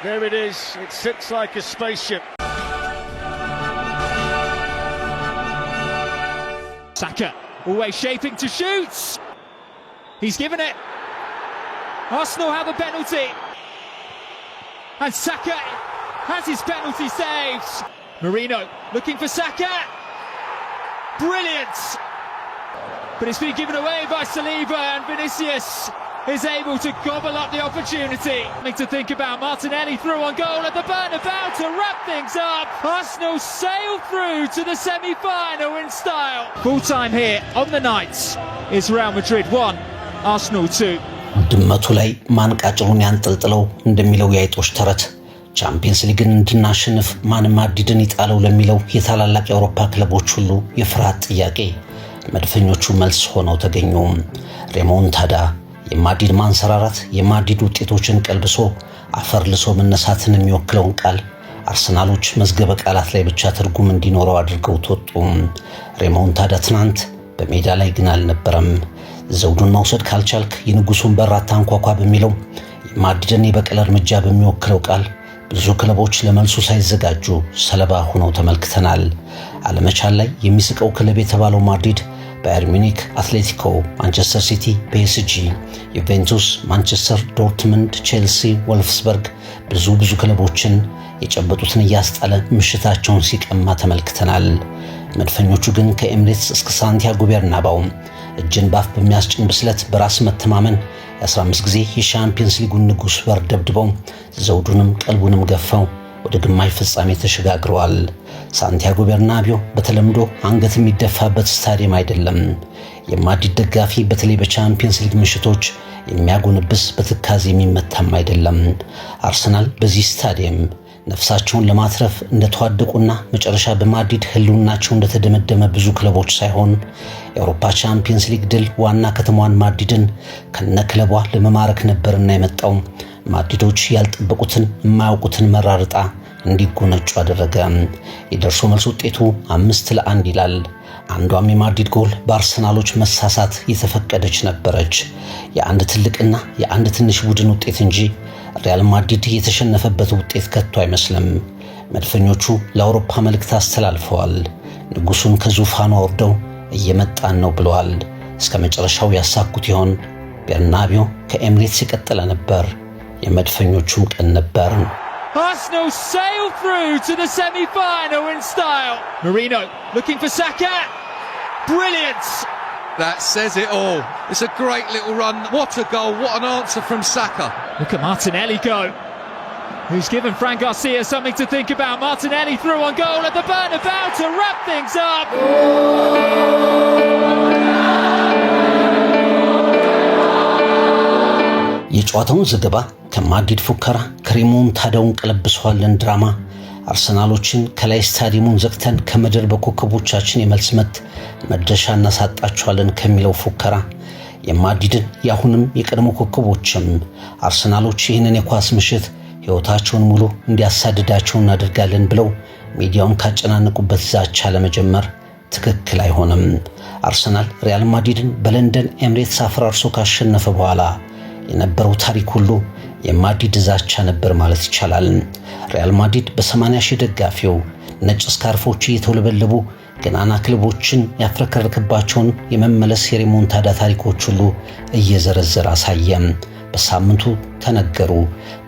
There it is. It sits like a spaceship. Saka, always shaping to shoot. He's given it. Arsenal have a penalty. And Saka has his penalty saved. Marino looking for Saka. Brilliant. But it's been given away by Saliba, and Vinicius is able to gobble up the opportunity. Something to think about. Martinelli through on goal at the Bernabeu to wrap things up. Arsenal sail through to the semi-final in style. Full time here on the night is Real Madrid 1, Arsenal 2. ድመቱ ላይ ማንቃጭሩን ያንጠልጥለው እንደሚለው ያይጦሽ ተረት ቻምፒየንስ ሊግን እንድናሸንፍ ማን ማድሪድን ይጣለው ለሚለው የታላላቅ የአውሮፓ ክለቦች ሁሉ የፍርሃት ጥያቄ መድፈኞቹ መልስ ሆነው ተገኙ። ሬሞንታዳ የማድሪድ ማንሰራራት የማድሪድ ውጤቶችን ቀልብሶ አፈር ልሶ መነሳትን የሚወክለውን ቃል አርሰናሎች መዝገበ ቃላት ላይ ብቻ ትርጉም እንዲኖረው አድርገው ተወጡ። ሬሞንታዳ ትናንት በሜዳ ላይ ግን አልነበረም። ዘውዱን መውሰድ ካልቻልክ የንጉሱን በር አታንኳኳ በሚለው የማድሪድን የበቀል እርምጃ በሚወክለው ቃል ብዙ ክለቦች ለመልሱ ሳይዘጋጁ ሰለባ ሆነው ተመልክተናል። አለመቻል ላይ የሚስቀው ክለብ የተባለው ማድሪድ ባየር ሚኒክ፣ አትሌቲኮ፣ ማንቸስተር ሲቲ፣ ፒኤስጂ፣ ዩቬንቱስ፣ ማንቸስተር፣ ዶርትመንድ፣ ቼልሲ፣ ወልፍስበርግ ብዙ ክለቦችን የጨበጡትን እያስጣለ ምሽታቸውን ሲቀማ ተመልክተናል። መድፈኞቹ ግን ከኤምሬትስ እስከ ሳንቲያጎ ቤርናባው እጅን ባፍ በሚያስጭን ብስለት በራስ መተማመን የ15 ጊዜ የሻምፒየንስ ሊጉን ንጉስ በር ደብድበው ዘውዱንም ቀልቡንም ገፈው ወደ ግማሽ ፍጻሜ ተሸጋግረዋል። ሳንቲያጎ ቤርናቢዮ በተለምዶ አንገት የሚደፋበት ስታዲየም አይደለም። የማድሪድ ደጋፊ በተለይ በቻምፒየንስ ሊግ ምሽቶች የሚያጎንብስ በትካዜ የሚመታም አይደለም። አርሰናል በዚህ ስታዲየም ነፍሳቸውን ለማትረፍ እንደተዋደቁና መጨረሻ በማድሪድ ህልውናቸው እንደተደመደመ ብዙ ክለቦች ሳይሆን የአውሮፓ ቻምፒየንስ ሊግ ድል ዋና ከተማዋን ማድሪድን ከነክለቧ ለመማረክ ነበርና የመጣው ማድሪዶች ያልጠበቁትን የማያውቁትን መራርጣ እንዲጎነጩ አደረገ። የደርሶ መልስ ውጤቱ 5-1 ይላል። አንዷም የማድሪድ ጎል በአርሰናሎች መሳሳት የተፈቀደች ነበረች። የአንድ ትልቅና የአንድ ትንሽ ቡድን ውጤት እንጂ ሪያል ማድሪድ የተሸነፈበት ውጤት ከቶ አይመስልም። መድፈኞቹ ለአውሮፓ መልእክት አስተላልፈዋል። ንጉሱን ከዙፋኑ አውርደው እየመጣን ነው ብለዋል። እስከ መጨረሻው ያሳኩት ይሆን? ቤርናቢዮ ከኤምሬትስ የቀጠለ ነበር። የመድፈኞቹም ቀን ነበር። Arsenal sail through to the semi-final in style. Marino looking for Saka. Brilliant. That says it all. It's a great little run. What a goal, what an answer from Saka. Look at Martinelli go. Who's given Fran Garcia something to think about. Martinelli through on goal at the Bernabeu to wrap things up. የጨዋታውን ዘገባ ከማድሪድ ፉከራ ከሬሞንታዳውን ቀለብሷልን ድራማ አርሰናሎችን ከላይ ስታዲየሙን ዘግተን ከመድር በኮከቦቻችን የመልስ ምት መድረሻ እናሳጣቸዋለን ከሚለው ፉከራ የማድሪድን ያሁንም የቀድሞ ኮከቦችም አርሰናሎች ይህንን የኳስ ምሽት ህይወታቸውን ሙሉ እንዲያሳድዳቸው እናደርጋለን ብለው ሚዲያውን ካጨናነቁበት ዛቻ ለመጀመር ትክክል አይሆንም። አርሰናል ሪያል ማድሪድን በለንደን ኤምሬትስ አፈራርሶ ካሸነፈ በኋላ የነበረው ታሪክ ሁሉ የማድሪድ ዛቻ ነበር ማለት ይቻላል። ሪያል ማድሪድ በ80 ሺህ ደጋፊው ነጭ ስካርፎች እየተወለበለቡ ገናና ክለቦችን ያፍረከረከባቸውን የመመለስ የሬሞንታዳ ታሪኮች ሁሉ እየዘረዘረ አሳየም። በሳምንቱ ተነገሩ።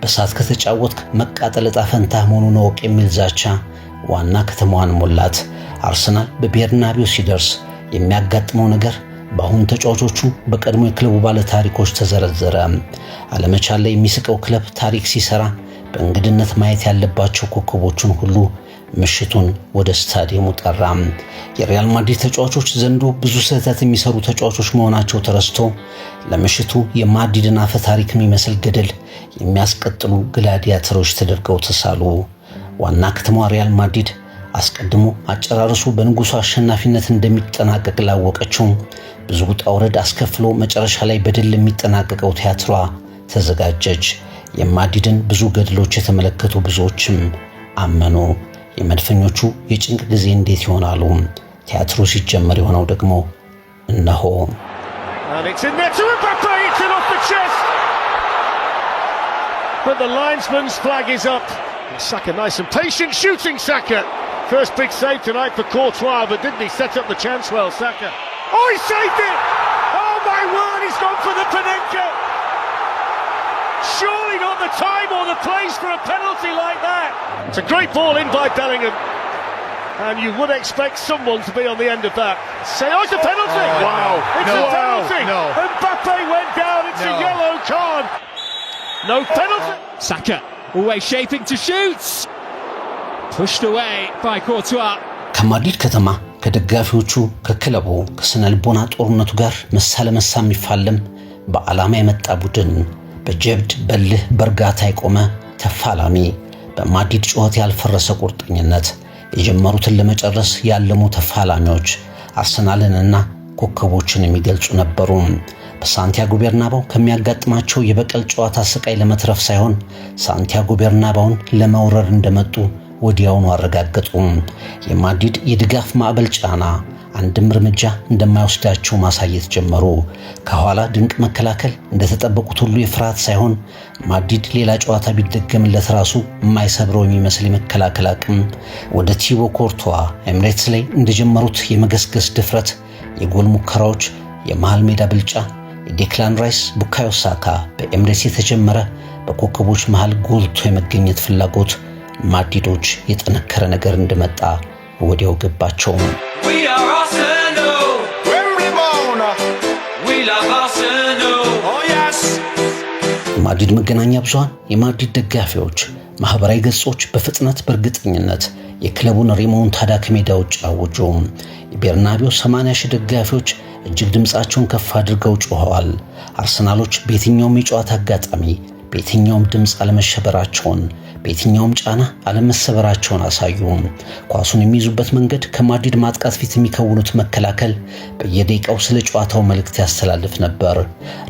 በሳት ከተጫወትክ መቃጠል ዕጣ ፈንታ መሆኑን ወቅ የሚል ዛቻ ዋና ከተማዋን ሞላት። አርሰናል በቤርናቢዮ ሲደርስ የሚያጋጥመው ነገር በአሁን ተጫዋቾቹ በቀድሞ የክለቡ ባለ ታሪኮች ተዘረዘረ። አለመቻል ላይ የሚስቀው ክለብ ታሪክ ሲሰራ በእንግድነት ማየት ያለባቸው ኮከቦቹን ሁሉ ምሽቱን ወደ ስታዲየሙ ጠራ። የሪያል ማድሪድ ተጫዋቾች ዘንዶ ብዙ ስህተት የሚሰሩ ተጫዋቾች መሆናቸው ተረስቶ ለምሽቱ የማድሪድን አፈ ታሪክ የሚመስል ገደል የሚያስቀጥሉ ግላዲያተሮች ተደርገው ተሳሉ። ዋና ከተማዋ ሪያል ማድሪድ አስቀድሞ አጨራረሱ በንጉሱ አሸናፊነት እንደሚጠናቀቅ ላወቀችው ብዙ ውጣ ውረድ አስከፍሎ መጨረሻ ላይ በድል የሚጠናቀቀው ቲያትሯ ተዘጋጀች። የማድሪድን ብዙ ገድሎች የተመለከቱ ብዙዎችም አመኑ። የመድፈኞቹ የጭንቅ ጊዜ እንዴት ይሆናሉ? ቲያትሩ ሲጀመር የሆነው ደግሞ እነሆ። but the linesman's flag is up. Saka nice and patient, shooting Saka. First big save tonight for Courtois, but didn't he set up the chance well, Saka? Oh, he saved it! Oh my word, he's gone for the Panenka! Surely not the time or the place for a penalty like that. It's a great ball in by Bellingham, and you would expect someone to be on the end of that. Say, oh, it's a penalty! Oh, wow, it's a penalty! No. Mbappe went down, it's a yellow card. No penalty. Saka always shaping to shoot. Pushed away by Courtois. ከማድሪድ ከተማ ከደጋፊዎቹ ከክለቡ ከስነ ልቦና ጦርነቱ ጋር መሳ ለመሳ የሚፋለም በዓላማ የመጣ ቡድን በጀብድ በልህ በርጋታ የቆመ ተፋላሚ በማድሪድ ጩኸት ያልፈረሰ ቁርጠኝነት የጀመሩትን ለመጨረስ ያለሙ ተፋላሚዎች አርሰናልንና ኮከቦችን የሚገልጹ ነበሩ። በሳንቲያጎ ቤርናባው ከሚያጋጥማቸው የበቀል ጨዋታ ስቃይ ለመትረፍ ሳይሆን ሳንቲያጎ ቤርናባውን ለመውረር እንደመጡ ወዲያውኑ አረጋገጡ። የማድሪድ የድጋፍ ማዕበል ጫና አንድም እርምጃ እንደማይወስዳቸው ማሳየት ጀመሩ። ከኋላ ድንቅ መከላከል እንደተጠበቁት ሁሉ የፍርሃት ሳይሆን ማድሪድ ሌላ ጨዋታ ቢደገምለት ራሱ የማይሰብረው የሚመስል የመከላከል አቅም ወደ ቲቦ ኮርቶዋ ኤምሬትስ ላይ እንደጀመሩት የመገስገስ ድፍረት፣ የጎል ሙከራዎች፣ የመሃል ሜዳ ብልጫ፣ የዴክላን ራይስ ቡካዮ ሳካ በኤምሬትስ የተጀመረ በኮከቦች መሃል ጎልቶ የመገኘት ፍላጎት ማድሪዶች የጠነከረ ነገር እንደመጣ ወዲያው ገባቸው። የማድሪድ መገናኛ ብዙሃን፣ የማድሪድ ደጋፊዎች፣ ማህበራዊ ገጾች በፍጥነት በእርግጠኝነት የክለቡን ሪሞንታዳ ከሜዳ ውጭ አወጁ። የቤርናቢው 80 ሺህ ደጋፊዎች እጅግ ድምጻቸውን ከፍ አድርገው ጮኸዋል። አርሰናሎች በየትኛውም የጨዋታ አጋጣሚ በየትኛውም ድምጽ አለመሸበራቸውን በየትኛውም ጫና አለመሰበራቸውን አሳዩ። ኳሱን የሚይዙበት መንገድ ከማድሪድ ማጥቃት ፊት የሚከውኑት መከላከል በየደቂቃው ስለ ጨዋታው መልእክት ያስተላልፍ ነበር።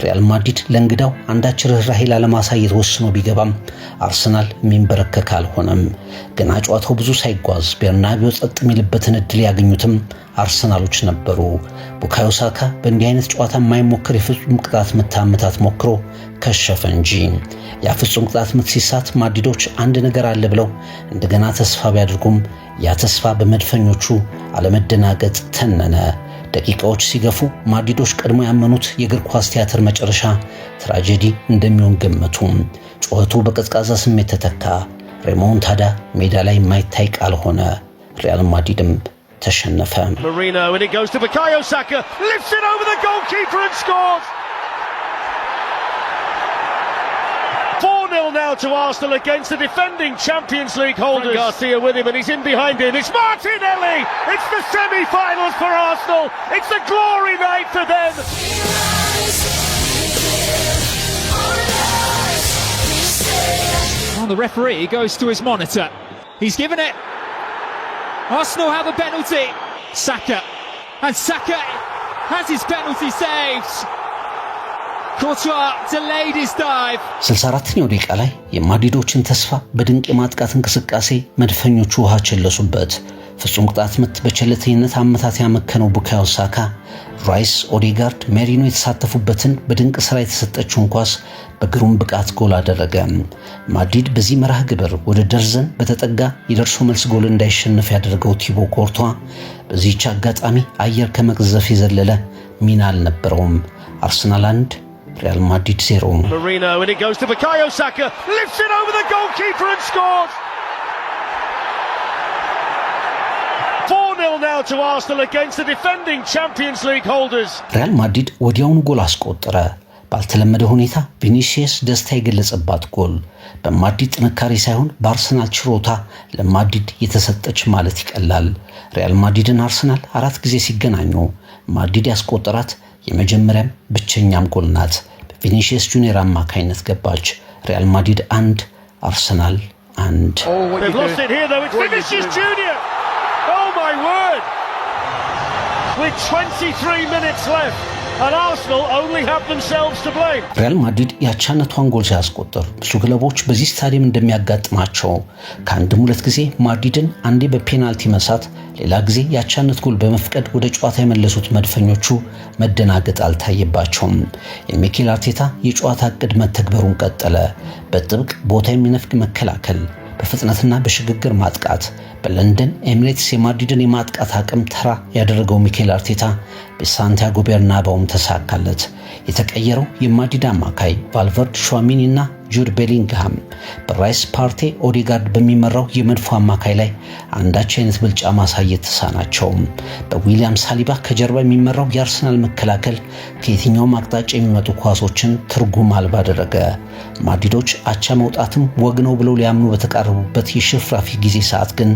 ሪያል ማድሪድ ለእንግዳው አንዳች ርህራሄ ላለማሳየት ወስኖ ቢገባም አርሰናል የሚንበረከክ አልሆነም። ገና ጨዋታው ብዙ ሳይጓዝ ቤርናቢው ጸጥ የሚልበትን እድል ያገኙትም አርሰናሎች ነበሩ። ቡካዮ ሳካ በእንዲህ አይነት ጨዋታ የማይሞክር የፍጹም ቅጣት ምት አመታት ሞክሮ ከሸፈ እንጂ ያ ፍጹም ቅጣት ምት ሲሳት ማድሪዶች አንድ ነገር አለ ብለው እንደገና ተስፋ ቢያደርጉም ያ ተስፋ በመድፈኞቹ አለመደናገጥ ተነነ። ደቂቃዎች ሲገፉ ማድሪዶች ቀድሞ ያመኑት የእግር ኳስ ቲያትር መጨረሻ ትራጀዲ እንደሚሆን ገመቱ። ጩኸቱ በቀዝቃዛ ስሜት ተተካ። ሬሞንታዳ ሜዳ ላይ የማይታይ ቃል ሆነ። ሪያል ማድሪድም ተሸነፈ። Marino, and it goes to Bukayo Saka, lifts it over the goalkeeper and scores. 4-0 now to Arsenal against the defending Champions League holders. Garcia with him, and he's in behind him. It's Martinelli. It's the semi-finals for Arsenal. It's a glory night for them. The referee goes to his monitor. He's given it. Arsenal have a penalty. Saka. And Saka has his penalty saved. Courtois delayed his dive. 64ኛው ደቂቃ ላይ የማድሪዶችን ተስፋ በድንቅ የማጥቃት እንቅስቃሴ መድፈኞቹ ውሃ ቸለሱበት። ፍጹም ቅጣት ምት በቸልተኝነት አመታት ያመከነው ቡካዮ ሳካ ራይስ፣ ኦዴጋርድ፣ ሜሪኖ የተሳተፉበትን በድንቅ ስራ የተሰጠችውን ኳስ በግሩም ብቃት ጎል አደረገ። ማድሪድ በዚህ መርሃ ግብር ወደ ደርዘን በተጠጋ የደርሶ መልስ ጎል እንዳይሸነፍ ያደረገው ቲቦ ኮርቷ በዚህች አጋጣሚ አየር ከመቅዘፍ የዘለለ ሚና አልነበረውም። አርሰናል 1 Real Madrid 0. Marino, and it goes to Bukayo Saka, lifts it over the goalkeeper and scores. 4-0 now to Arsenal against the defending Champions League holders. Real Madrid ወዲያውኑ ጎል አስቆጠረ። ባልተለመደ ሁኔታ ቪኒሲየስ ደስታ የገለጸባት ጎል በማድሪድ ጥንካሬ ሳይሆን በአርሰናል ችሮታ ለማድሪድ የተሰጠች ማለት ይቀላል። ሪያል ማድሪድና አርሰናል 4 ጊዜ ሲገናኙ ማድሪድ ያስቆጠራት የመጀመሪያም ብቸኛም ጎል ናት። በቪኒሲየስ ጁኒየር አማካይነት ገባች። ሪያል ማድሪድ 1 አርሰናል 1. They've lost it here though. It's Vinicius Junior. Oh my word. With 23 minutes left. and Arsenal only have themselves to blame. ሪያል ማድሪድ ያቻነቷን ጎል ሲያስቆጥር ብዙ ክለቦች በዚህ ስታዲየም እንደሚያጋጥማቸው ከአንድም ሁለት ጊዜ ማድሪድን አንዴ በፔናልቲ መሳት ሌላ ጊዜ ያቻነት ጎል በመፍቀድ ወደ ጨዋታ የመለሱት መድፈኞቹ መደናገጥ አልታየባቸውም። የሚኬል አርቴታ የጨዋታ ዕቅድ መተግበሩን ቀጠለ። በጥብቅ ቦታ የሚነፍግ መከላከል፣ በፍጥነትና በሽግግር ማጥቃት በለንደን ኤሚሬትስ የማድሪድን የማጥቃት አቅም ተራ ያደረገው ሚኬል አርቴታ በሳንቲያጎ ቤርናባውም ተሳካለት። የተቀየረው የማድሪድ አማካይ ቫልቨርድ፣ ሹዋሚኒ እና ጁድ ቤሊንግሃም በራይስ ፓርቴ ኦዴጋርድ በሚመራው የመድፎ አማካይ ላይ አንዳች አይነት ብልጫ ማሳየት ተሳናቸው። በዊሊያም ሳሊባ ከጀርባ የሚመራው የአርሰናል መከላከል ከየትኛውም አቅጣጫ የሚመጡ ኳሶችን ትርጉም አልባ አደረገ። ማድሪዶች አቻ መውጣትም ወግ ነው ብለው ሊያምኑ በተቃረቡበት የሽፍራፊ ጊዜ ሰዓት ግን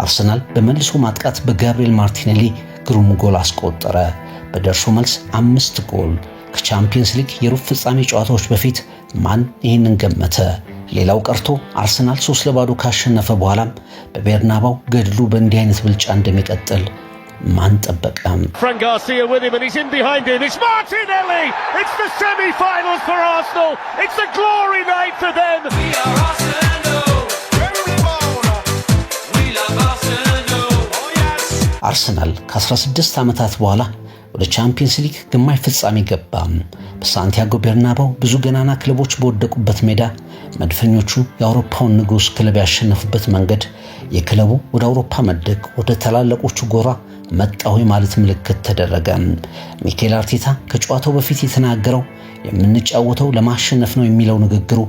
አርሰናል በመልሶ ማጥቃት በጋብሪኤል ማርቲኔሊ ግሩም ጎል አስቆጠረ። በደርሶ መልስ 5 ጎል። ከቻምፒየንስ ሊግ የሩብ ፍጻሜ ጨዋታዎች በፊት ማን ይህንን ገመተ? ሌላው ቀርቶ አርሰናል 3-0 ካሸነፈ በኋላም በቤርናባው ገድሉ በእንዲህ አይነት ብልጫ እንደሚቀጥል ማን ጠበቀም? Fran Garcia with him and he's in behind him. It's Martinelli. It's the semi-finals for Arsenal. It's a glory night for them. We are Arsenal. We love Arsenal. Oh yes. አርሰናል ከ16 ዓመታት በኋላ ወደ ቻምፒየንስ ሊግ ግማሽ ፍጻሜ ገባ። በሳንቲያጎ ቤርናባው ብዙ ገናና ክለቦች በወደቁበት ሜዳ መድፈኞቹ የአውሮፓውን ንጉስ ክለብ ያሸነፉበት መንገድ የክለቡ ወደ አውሮፓ መድረክ ወደ ታላላቆቹ ጎራ መጣው ማለት ምልክት ተደረገ። ሚኬል አርቴታ ከጨዋታው በፊት የተናገረው የምንጫወተው ለማሸነፍ ነው የሚለው ንግግሩ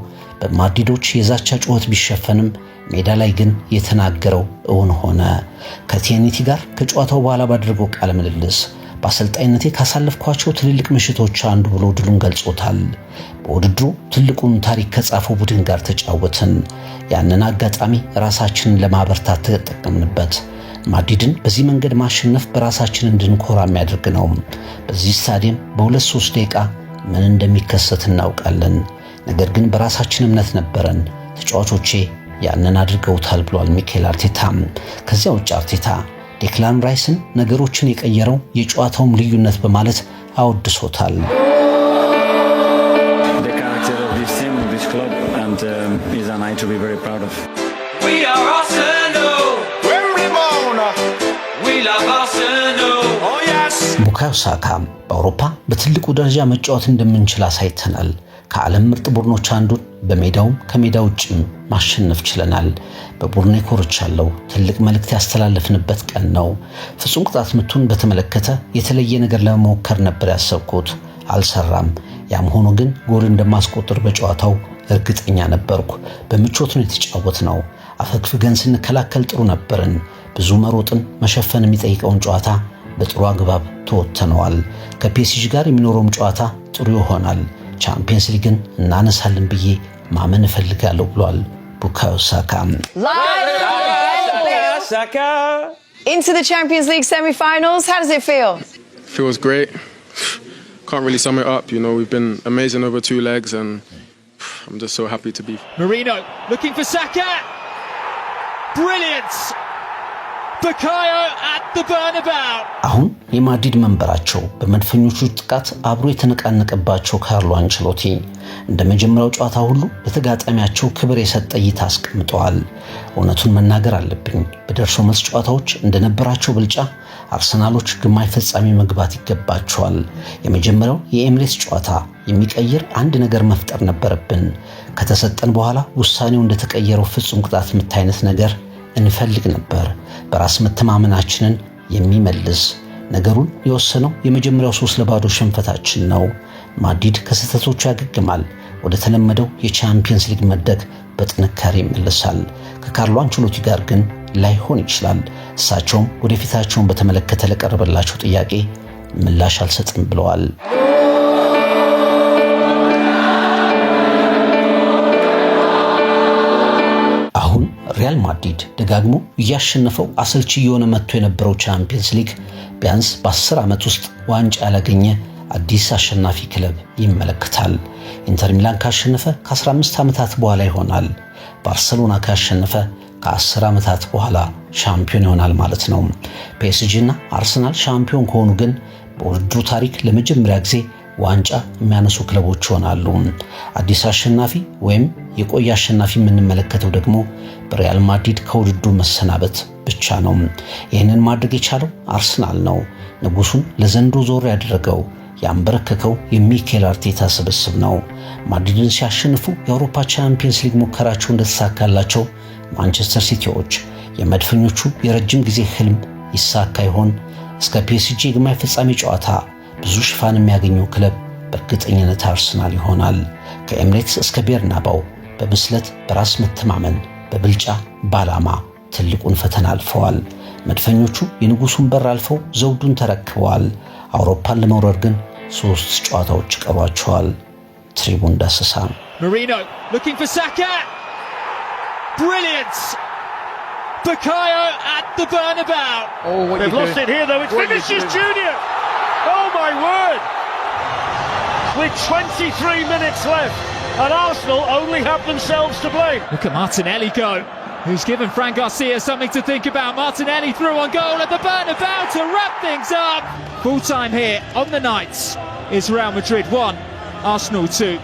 በማድሪዶች የዛቻ ጩኸት ቢሸፈንም ሜዳ ላይ ግን የተናገረው እውን ሆነ። ከቲኤንቲ ጋር ከጨዋታው በኋላ ባደረገው ቃለ ምልልስ በአሰልጣኝነቴ ካሳለፍኳቸው ትልልቅ ምሽቶች አንዱ ብሎ ድሉን ገልጾታል። በውድድሩ ትልቁን ታሪክ ከጻፈው ቡድን ጋር ተጫወትን። ያንን አጋጣሚ ራሳችንን ለማበርታት ተጠቀምንበት። ማድሪድን በዚህ መንገድ ማሸነፍ በራሳችን እንድንኮራ የሚያደርግ ነው። በዚህ ስታዲየም በ2-3 ደቂቃ ምን እንደሚከሰት እናውቃለን። ነገር ግን በራሳችን እምነት ነበረን። ተጫዋቾቼ ያንን አድርገውታል ብሏል ሚኬል አርቴታ። ከዚያ ውጭ አርቴታ ዴክላን ራይስን ነገሮችን የቀየረው የጨዋታውም ልዩነት በማለት አወድሶታል። The character of this team, of this club, and is an eye to be very proud of. We are Arsenal. We're born. We love Arsenal. Oh yes. ቡካዮ ሳካ በአውሮፓ በትልቁ ደረጃ መጫወት እንደምንችል አሳይተናል። ከዓለም ምርጥ ቡድኖች አንዱን በሜዳውም ከሜዳ ውጭም ማሸነፍ ችለናል። በቡድኔ ኮርቻለሁ። ትልቅ መልእክት ያስተላለፍንበት ቀን ነው። ፍጹም ቅጣት ምቱን በተመለከተ የተለየ ነገር ለመሞከር ነበር ያሰብኩት፣ አልሰራም። ያም ሆኖ ግን ጎል እንደማስቆጥር በጨዋታው እርግጠኛ ነበርኩ። በምቾት ነው የተጫወትነው። አፈግፍገን ስንከላከል ጥሩ ነበርን። ብዙ መሮጥን መሸፈን የሚጠይቀውን ጨዋታ በጥሩ አግባብ ተወጥተነዋል። ከፒኤስጂ ጋር የሚኖረውም ጨዋታ ጥሩ ይሆናል። ቻምፒየንስ ሊግን እናነሳለን ብዬ ማመን እፈልጋለሁ ብሏል ቡካዮ ሳካ። Into the Champions League semi-finals, how does it feel? Feels great. Can't really sum it up, you know, we've been amazing over 2 legs and I'm just so happy to be. Marino looking for Saka. Brilliant. Bukayo at the Bernabeu. አሁን የማድሪድ መንበራቸው በመድፈኞቹ ጥቃት አብሮ የተነቃነቀባቸው ካርሎ አንቸሎቲ እንደ መጀመሪያው ጨዋታ ሁሉ ለተጋጣሚያቸው ክብር የሰጠ እይታ አስቀምጠዋል። እውነቱን መናገር አለብኝ፣ በደርሶ መልስ ጨዋታዎች እንደነበራቸው ብልጫ አርሰናሎች ግማሽ ፍጻሜ መግባት ይገባቸዋል። የመጀመሪያው የኤሚሬትስ ጨዋታ የሚቀይር አንድ ነገር መፍጠር ነበረብን። ከተሰጠን በኋላ ውሳኔው እንደተቀየረው ፍጹም ቅጣት ምት አይነት ነገር እንፈልግ ነበር። በራስ መተማመናችንን የሚመልስ ነገሩን የወሰነው የመጀመሪያው 3-0 ሽንፈታችን ነው። ማድሪድ ከስህተቶቹ ያገግማል። ወደ ተለመደው የቻምፒየንስ ሊግ መድረክ በጥንካሬ ይመለሳል። ከካርሎ አንቸሎቲ ጋር ግን ላይሆን ይችላል። እሳቸውም ወደፊታቸውን በተመለከተ ለቀረበላቸው ጥያቄ ምላሽ አልሰጥም ብለዋል። አሁን ሪያል ማድሪድ ደጋግሞ እያሸነፈው አሰልቺ የሆነ መጥቶ የነበረው ቻምፒየንስ ሊግ ቢያንስ በ10 ዓመት ውስጥ ዋንጫ ያላገኘ አዲስ አሸናፊ ክለብ ይመለከታል። ኢንተር ሚላን ካሸነፈ ከ15 ዓመታት በኋላ ይሆናል። ባርሴሎና ካሸነፈ ከ10 ዓመታት በኋላ ሻምፒዮን ይሆናል ማለት ነው። ፒኤስጂ እና አርሰናል ሻምፒዮን ከሆኑ ግን በውድድሩ ታሪክ ለመጀመሪያ ጊዜ ዋንጫ የሚያነሱ ክለቦች ይሆናሉ። አዲስ አሸናፊ ወይም የቆየ አሸናፊ የምንመለከተው ደግሞ በሪያል ማድሪድ ከውድድሩ መሰናበት ብቻ ነው። ይህንን ማድረግ የቻለው አርሰናል ነው። ንጉሱን ለዘንድሮ ዞር ያደረገው ያንበረከከው የሚኬል አርቴታ ስብስብ ነው። ማድሪድን ሲያሸንፉ የአውሮፓ ቻምፒየንስ ሊግ ሙከራቸው እንደተሳካላቸው ማንቸስተር ሲቲዎች የመድፈኞቹ የረጅም ጊዜ ህልም ይሳካ ይሆን? እስከ ፒኤስጂ የግማሽ ፍጻሜ ጨዋታ ብዙ ሽፋን የሚያገኘው ክለብ በእርግጠኝነት አርሰናል ይሆናል። ከኤምሬትስ እስከ ቤርናባው በብስለት፣ በራስ መተማመን፣ በብልጫ፣ በዓላማ ትልቁን ፈተና አልፈዋል። መድፈኞቹ የንጉሱን በር አልፈው ዘውዱን ተረክበዋል። አውሮፓን ለመውረር ግን 3 ጨዋታዎች ይቀሯቸዋል። ትሪቡን ዳሰሳ Marino looking for Saka. Brilliant. Bukayo at the Bernabeu. They've lost it here though. It's Vinicius Junior. Oh my word. With 23 minutes left and Arsenal only have themselves to blame. Look at Martinelli go, who's given Fran Garcia something to think about. Martinelli through on goal at the Bernabeu to wrap things up. Full time here on the night is Real Madrid 1, Arsenal 2.